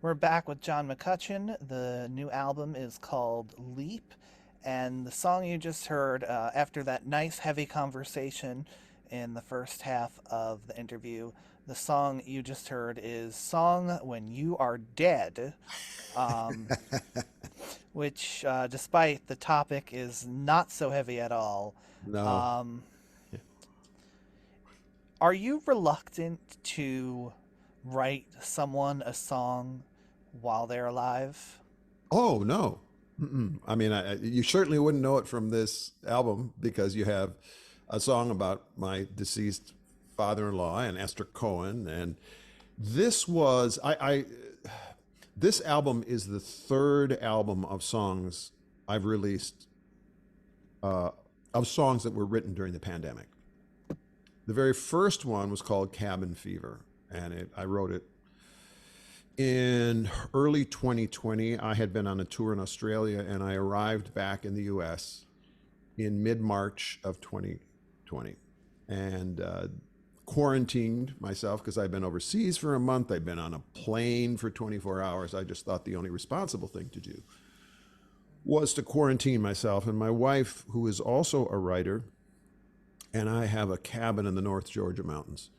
We're back with John McCutcheon. The new album is called Leap, and the song you just heard after that nice heavy conversation in the first half of the interview, the song you just heard is Song When You Are Dead, um, which, despite the topic, is not so heavy at all. No. Um, are you reluctant to write someone a song while they're alive? Oh, no. Mm-mm. I mean, you certainly wouldn't know it from this album because you have a song about my deceased father-in-law and Esther Cohen, and this was I this album is the third album of songs I've released uh, of songs that were written during the pandemic. The very first one was called Cabin Fever, and I wrote it in early 2020. I had been on a tour in Australia, and I arrived back in the US in mid March of 2020 and quarantined myself because I'd been overseas for a month. I'd been on a plane for 24 hours. I just thought the only responsible thing to do was to quarantine myself. And my wife, who is also a writer, and I have a cabin in the North Georgia mountains.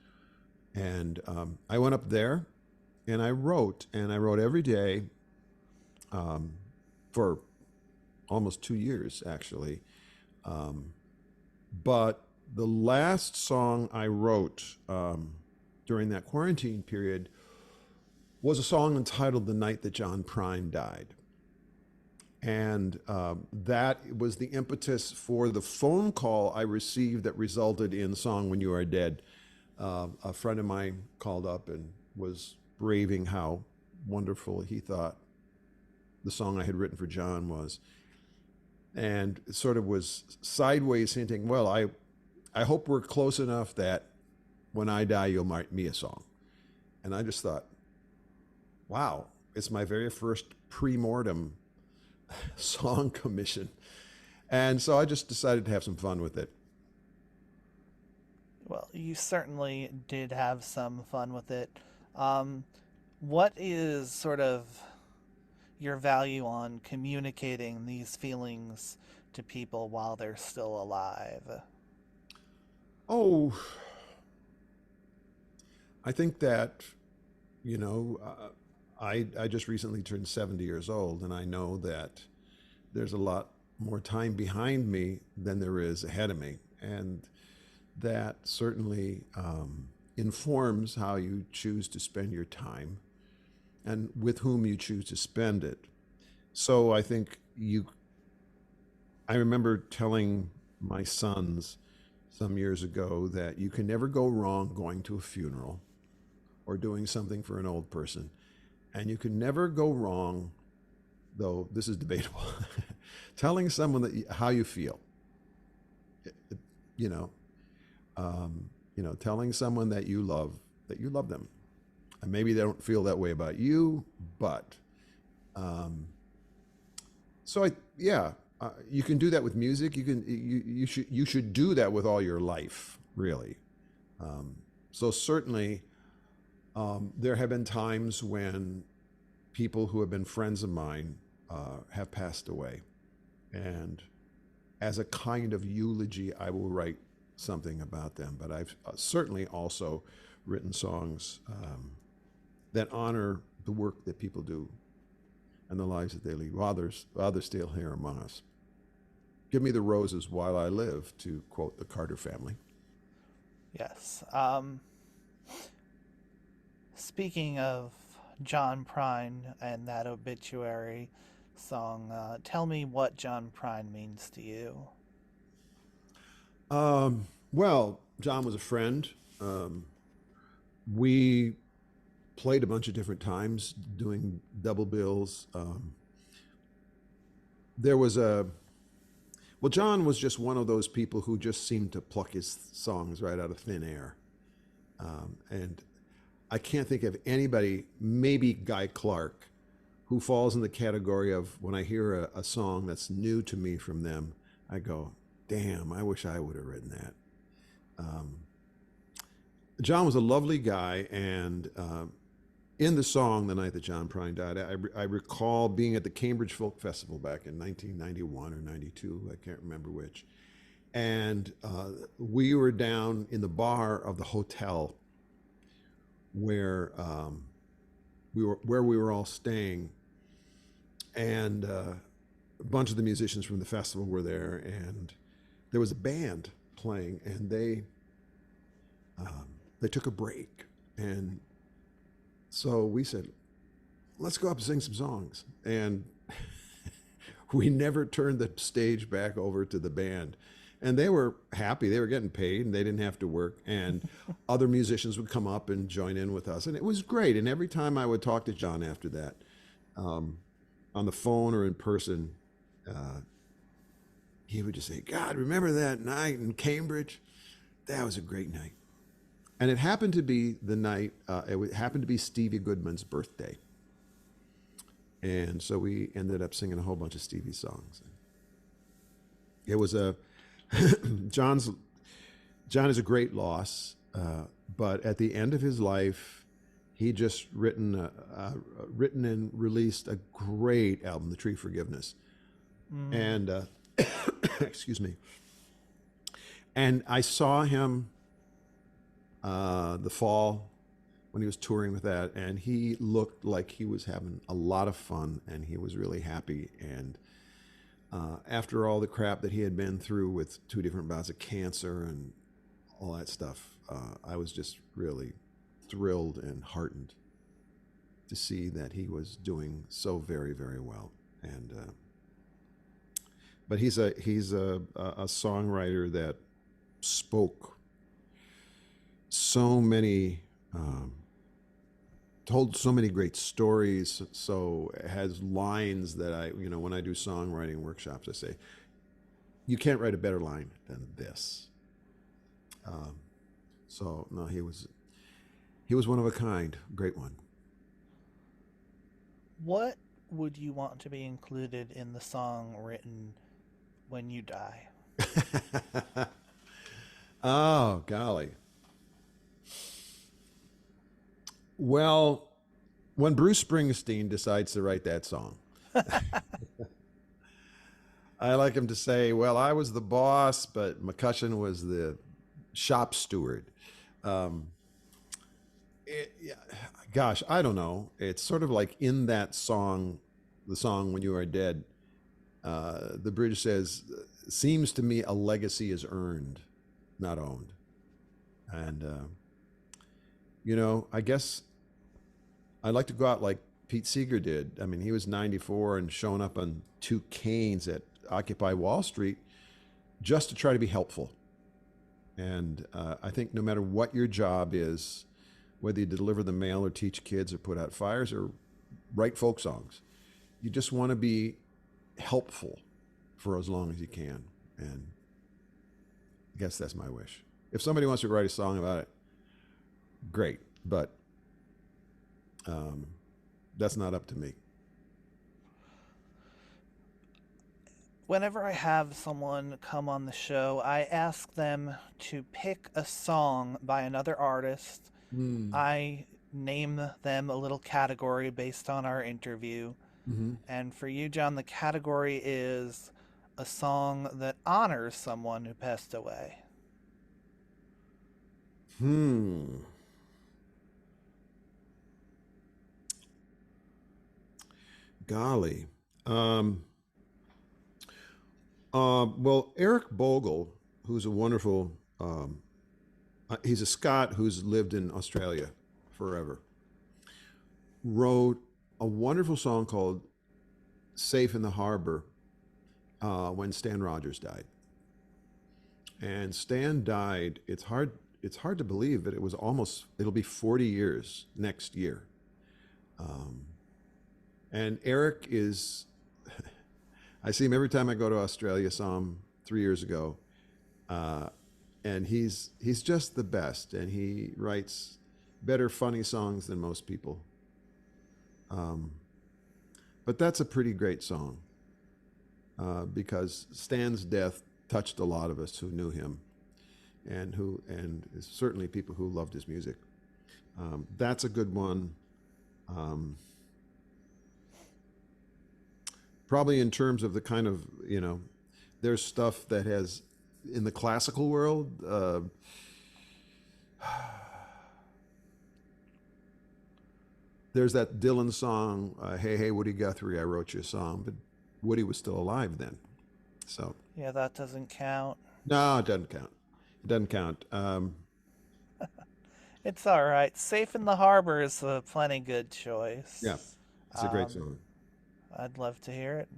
And I went up there and I wrote every day for almost 2 years, actually. Um, but the last song I wrote during that quarantine period was a song entitled The Night That John Prine Died. And that was the impetus for the phone call I received that resulted in the song When You Are Dead. A friend of mine called up and was raving how wonderful he thought the song I had written for John was. And it sort of was sideways hinting, well, I hope we're close enough that when I die, you'll write me a song. And I just thought, wow, it's my very first pre-mortem song commission. And so I just decided to have some fun with it. Well, you certainly did have some fun with it. Um, what is sort of your value on communicating these feelings to people while they're still alive? Oh, I think that, you know, I just recently turned 70 years old, and I know that there's a lot more time behind me than there is ahead of me. And that certainly informs how you choose to spend your time and with whom you choose to spend it. So I remember telling my sons some years ago that you can never go wrong going to a funeral or doing something for an old person. And you can never go wrong, though this is debatable, telling someone how you feel. You know, telling someone that you love them, and maybe they don't feel that way about you, but um, yeah, you can do that with music. You should do that with all your life, really. So certainly, there have been times when people who have been friends of mine have passed away, and as a kind of eulogy, I will write something about them. But I've certainly also written songs that honor the work that people do and the lives that they lead while they're still here among us. Give me the roses while I live, to quote the Carter family. Yes. Speaking of John Prine and that obituary song, tell me what John Prine means to you. Well, John was a friend. Um, we played a bunch of different times doing double bills. There was a Well, John was just one of those people who just seemed to pluck his songs right out of thin air. And I can't think of anybody, maybe Guy Clark, who falls in the category of when I hear a song that's new to me from them, I go, damn, I wish I would have written that. Um, John was a lovely guy, and in the song "The Night That John Prine Died," I recall being at the Cambridge Folk Festival back in 1991 or 92. I can't remember which. And we were down in the bar of the hotel where we were all staying, and a bunch of the musicians from the festival were there, and there was a band playing, and they took a break, and so we said, let's go up and sing some songs. And we never turned the stage back over to the band. And they were happy. They were getting paid and they didn't have to work. And other musicians would come up and join in with us. And it was great. And every time I would talk to John after that, on the phone or in person, he would just say, God, remember that night in Cambridge? That was a great night. And it happened to be the night, it happened to be Stevie Goodman's birthday. And so we ended up singing a whole bunch of Stevie's songs. It was John is a great loss, but at the end of his life, he just written and released a great album, The Tree Forgiveness. And, excuse me. And I saw him the fall when he was touring with that, and he looked like he was having a lot of fun and he was really happy. And after all the crap that he had been through with 2 different bouts of cancer and all that stuff, I was just really thrilled and heartened to see that he was doing so very, very well. And but he's a songwriter that spoke so many, told so many great stories. So has lines that when I do songwriting workshops, I say, you can't write a better line than this. So no, he was one of a kind, great one. What would you want to be included in the song written when you die? Oh, golly. Well, when Bruce Springsteen decides to write that song, I like him to say, well, I was the boss, but McCutcheon was the shop steward. Um, yeah, gosh, I don't know. It's sort of like in that song, the song When You Are Dead, the bridge says, seems to me a legacy is earned, not owned. And, I guess I'd like to go out like Pete Seeger did. I mean, he was 94 and showing up on 2 canes at Occupy Wall Street just to try to be helpful. And I think no matter what your job is, whether you deliver the mail or teach kids or put out fires or write folk songs, you just want to be helpful for as long as you can. And I guess that's my wish. If somebody wants to write a song about it, great. But that's not up to me. Whenever I have someone come on the show, I ask them to pick a song by another artist. Mm. I name them a little category based on our interview. Mm-hmm. And for you, John, the category is a song that honors someone who passed away. Golly. Well, Eric Bogle, who's a wonderful, he's a Scot who's lived in Australia forever, wrote a wonderful song called Safe in the Harbor when Stan Rogers died. And Stan died, it's hard to believe that it'll be 40 years next year. And Eric is, I see him every time I go to Australia. Saw him 3 years ago, and he's just the best. And he writes better funny songs than most people. But that's a pretty great song because Stan's death touched a lot of us who knew him, and certainly people who loved his music. That's a good one. Um, Probably in terms of the kind of, there's stuff that has in the classical world. There's that Dylan song, "Hey Hey Woody Guthrie, I wrote you a song," but Woody was still alive then, so Yeah, that doesn't count. no, it doesn't count. It doesn't count. It's all right. Safe in the Harbor is a plenty good choice. Yeah, it's a great Um, song. I'd love to hear it.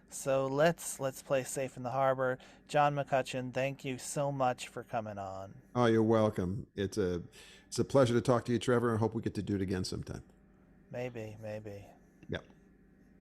So let's play Safe in the Harbor. John McCutcheon, thank you so much for coming on. Oh, you're welcome. It's a pleasure to talk to you, Trevor. I hope we get to do it again sometime. Maybe, maybe.